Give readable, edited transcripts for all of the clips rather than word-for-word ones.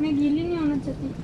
मैं गीली नहीं होना चाहती।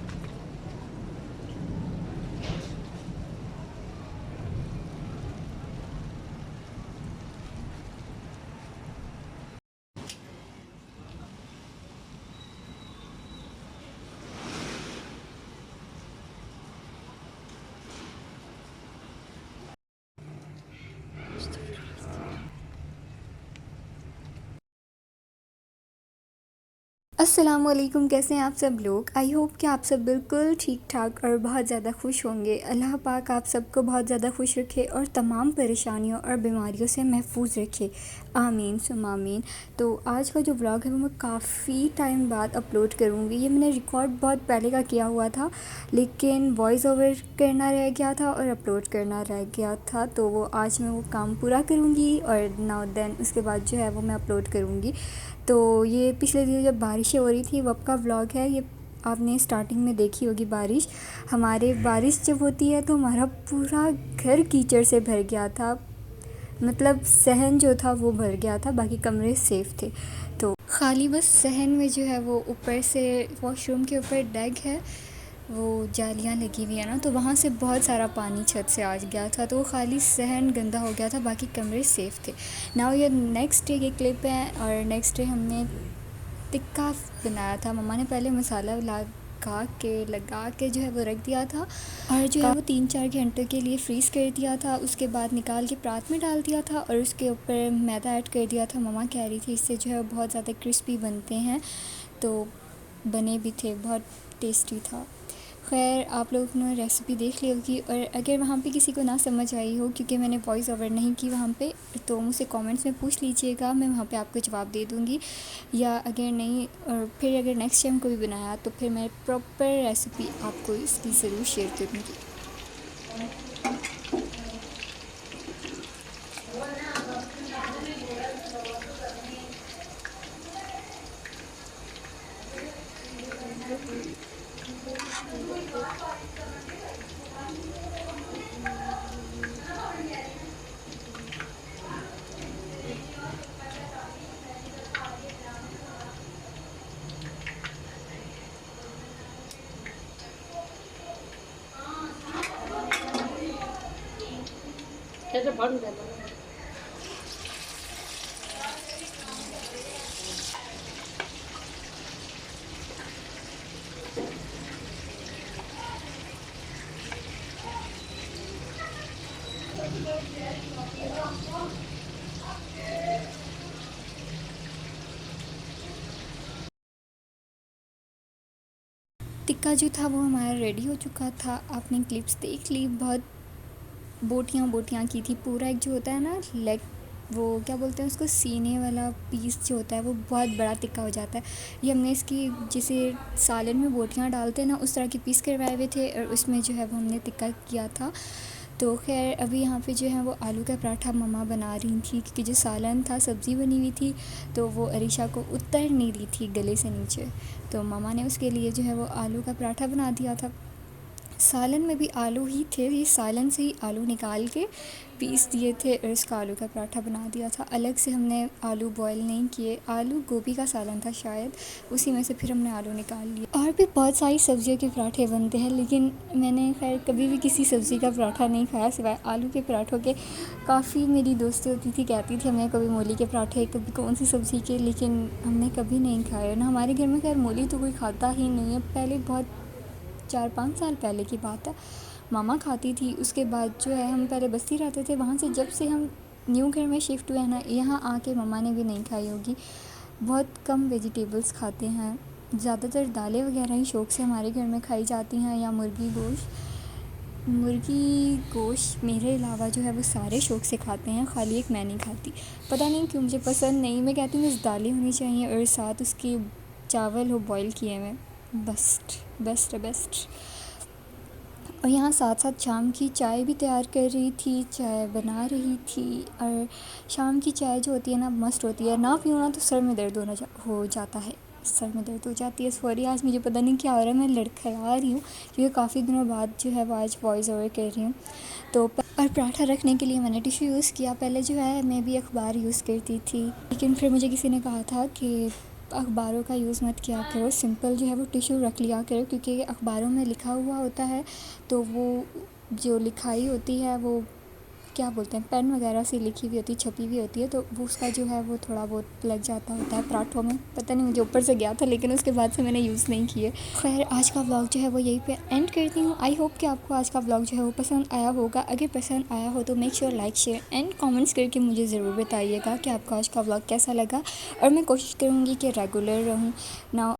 अस्सलामुअलैकुम, कैसे हैं आप सब लोग। आई होप कि आप सब बिल्कुल ठीक ठाक और बहुत ज़्यादा खुश होंगे। अल्लाह पाक आप सबको बहुत ज़्यादा खुश रखे और तमाम परेशानियों और बीमारियों से महफूज रखे। आमीन सुम आमीन। तो आज का जो व्लॉग है वो मैं काफ़ी टाइम बाद अपलोड करूँगी। ये मैंने रिकॉर्ड बहुत पहले का किया हुआ था, लेकिन वॉइस ओवर करना रह गया था और अपलोड करना रह गया था, तो वो आज मैं वो काम पूरा करूँगी और नाउ देन उसके बाद जो है वो मैं अपलोड करूँगी। तो ये पिछले दिनों जब बारिशें हो रही थी वब का व्लॉग है ये। आपने स्टार्टिंग में देखी होगी बारिश। हमारे बारिश जब होती है तो हमारा पूरा घर कीचड़ से भर गया था, मतलब सहन जो था वो भर गया था, बाकी कमरे सेफ़ थे। तो खाली बस सहन में जो है वो ऊपर से वॉशरूम के ऊपर डेक है, वो जालियाँ लगी हुई है ना, तो वहाँ से बहुत सारा पानी छत से आ गया था, तो वो खाली सहन गंदा हो गया था, बाकी कमरे सेफ़ थे। नाउ ये नेक्स्ट डे की क्लिप है और नेक्स्ट डे हमने टिक्का बनाया था। मम्मा ने पहले मसाला लगा के जो है वो रख दिया था और जो है वो 3-4 घंटे के लिए फ्रीज़ कर दिया था। उसके बाद निकाल के परात में डाल दिया था और उसके ऊपर मैदा ऐड कर दिया था। मम्मा कह रही थी इससे जो है बहुत ज़्यादा क्रिस्पी बनते हैं, तो बने भी थे, बहुत टेस्टी था। खैर आप लोगों ने रेसिपी देख ली होगी, और अगर वहाँ पे किसी को ना समझ आई हो क्योंकि मैंने वॉइस ओवर नहीं की वहाँ पे, तो मुझसे कमेंट्स में पूछ लीजिएगा, मैं वहाँ पे आपको जवाब दे दूँगी। या अगर नहीं, और फिर अगर नेक्स्ट टाइम कोई बनाया तो फिर मैं प्रॉपर रेसिपी आपको इसकी ज़रूर शेयर करूँगी। कैसे बंद कर दो। टिक्का जो था वो हमारा रेडी हो चुका था। आपने क्लिप्स देख ली, बहुत बोटियाँ की थी। पूरा एक जो होता है ना लेग, वो क्या बोलते हैं उसको, सीने वाला पीस जो होता है वो बहुत बड़ा टिक्का हो जाता है। ये हमने इसकी जैसे सालन में बोटियाँ डालते हैं ना, उस तरह के पीस करवाए हुए थे और उसमें जो है वो हमने टिक्का किया था। तो खैर अभी यहाँ पे जो है वो आलू का पराठा मम्मा बना रही थी, क्योंकि जो सालन था सब्ज़ी बनी हुई थी तो वो अरीशा को उतर नहीं रही थी गले से नीचे, तो मम्मा ने उसके लिए जो है वो आलू का पराठा बना दिया था। सालन में भी आलू ही थे, ये सालन से ही आलू निकाल के पीस दिए थे और इसका आलू का पराठा बना दिया था। अलग से हमने आलू बॉईल नहीं किए, आलू गोभी का सालन था शायद, उसी में से फिर हमने आलू निकाल लिए। और भी बहुत सारी सब्जियों के पराठे बनते हैं, लेकिन मैंने खैर कभी भी किसी सब्ज़ी का पराठा नहीं खाया सिवाय आलू के पराठों के। काफ़ी मेरी दोस्तें होती थी, कहती थी हमने कभी मूली के पराठे, कभी कौन सी सब्ज़ी के, लेकिन हमने कभी नहीं खाए ना। हमारे घर में खैर मूली तो कोई खाता ही नहीं है। पहले बहुत 4-5 साल पहले की बात है, मामा खाती थी। उसके बाद जो है हम पहले बस्ती रहते थे, वहाँ से जब से हम न्यू घर में शिफ्ट हुए हैं ना, यहाँ आके मम्मा ने भी नहीं खाई होगी। बहुत कम वेजिटेबल्स खाते हैं, ज़्यादातर दालें वगैरह ही शौक़ से हमारे घर में खाई जाती हैं, या मुर्गी गोश्त मेरे अलावा जो है वो सारे शौक़ से खाते हैं, खाली एक मैं नहीं खाती। पता नहीं क्यों, मुझे पसंद नहीं। मैं कहती हूँ बस दालें होनी चाहिए और साथ उसके चावल हो बॉईल किए हुए, बेस्ट। और यहाँ साथ साथ शाम की चाय भी तैयार कर रही थी, चाय बना रही थी। और शाम की चाय जो होती है ना मस्त होती है, ना पीऊँ ना तो सर में दर्द हो जाता है। सर में दर्द हो जाती है। सॉरी, आज मुझे पता नहीं क्या हो रहा है, मैं लड़खड़ा रही हूँ क्योंकि काफ़ी दिनों बाद जो है वो आज वॉइस ओवर कर रही हूँ। तो और पराठा रखने के लिए मैंने टिश्यू यूज़ किया। पहले जो है मैं भी अखबार यूज़ करती थी, लेकिन फिर मुझे किसी ने कहा था कि अखबारों का यूज़ मत किया करो, सिंपल जो है वो टिश्यू रख लिया करो, क्योंकि अखबारों में लिखा हुआ होता है तो वो जो लिखाई होती है वो क्या बोलते हैं, पेन वगैरह से लिखी हुई होती है, छपी हुई होती है, तो वो उसका जो है वो थोड़ा बहुत लग जाता होता है पराठों में। पता नहीं मुझे ऊपर से गया था, लेकिन उसके बाद से मैंने यूज़ नहीं किए। खैर, आज का व्लॉग जो है वो यहीं पे एंड करती हूँ। आई होप कि आपको आज का व्लॉग जो है वो पसंद आया होगा। अगर पसंद आया हो तो make sure like, share and comments करके मुझे ज़रूर बताइएगा कि आपको आज का व्लॉग कैसा लगा, और मैं कोशिश करूँगी कि रेगुलर रहूँ ना।